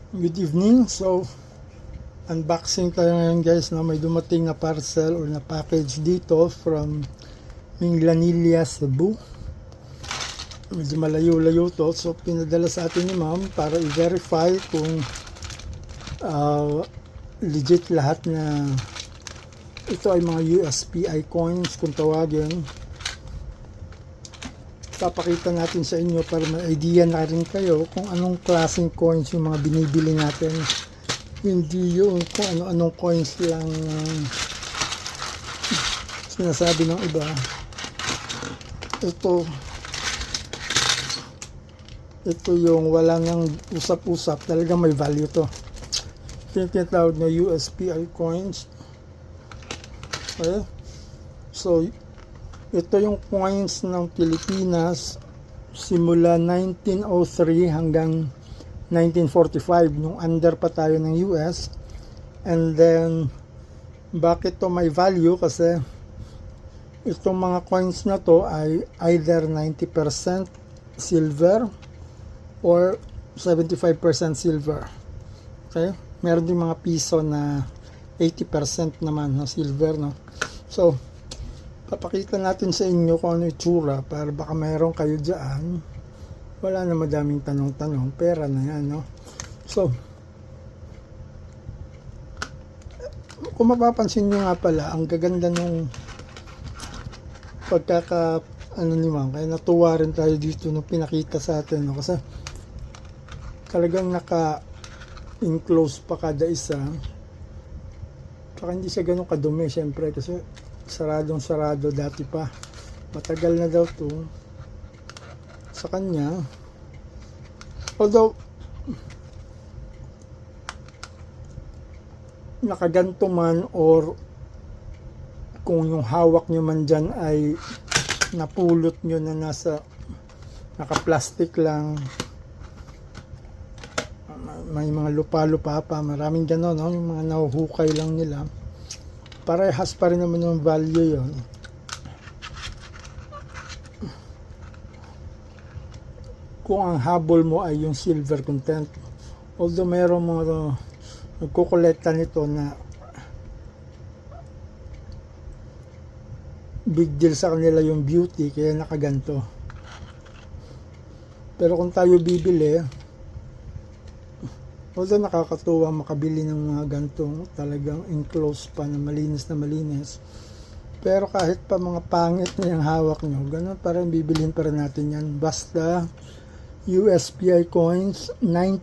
Good evening. So, unboxing tayo ngayon guys na may dumating na parcel or na package dito from Minglanilla, Cebu. Medyo malayo-layo to. So, pinadala sa atin ni ma'am para i-verify kung legit lahat na ito ay mga USPI coins kung tawagin. Papakita natin sa inyo para may idea na rin kayo kung anong klaseng coins yung mga binibili natin, hindi yung kung ano-anong coins lang sinasabi ng iba. Ito yung wala nang usap-usap, talagang may value to. Tinatawag na USPI coins. Okay, so ito yung coins ng Pilipinas simula 1903 hanggang 1945 nung under pa tayo ng US. And then bakit to may value? Kasi itong mga coins na to ay either 90% silver or 75% silver. Okay? Meron din mga piso na 80% naman na silver, no? So papakita natin sa inyo kung ano itsura para baka mayroon kayo dyan. Wala na madaming tanong-tanong. Pera na yan, no? So, kung mapapansin nyo nga pala, ang gaganda nung ni ma'am. Kaya natuwa rin tayo dito nung pinakita sa atin, no? Kasi talagang naka-enclose pa kada isa. Saka hindi siya ganun kadumi, syempre, kasi saradong-sarado dati pa. Matagal na daw to sa kanya. Although nakaganto man or kung yung hawak nyo man dyan ay napulot nyo na nasa naka-plastic lang, may mga lupa-lupa pa, maraming gano'n, no? Yung mga nahuhukay lang nila, parehas pa rin naman yung value yon. Kung ang habol mo ay yung silver content. Although mayroong mga nagkukolekta nito na big deal sa kanila yung beauty, kaya nakaganto. Pero kung tayo bibili, although nakakatuwa makabili ng mga gantong talagang enclosed pa na malinis, pero kahit pa mga pangit na yung hawak nyo, ganun pa rin, bibilihin pa rin natin yan. Basta USPI coins 90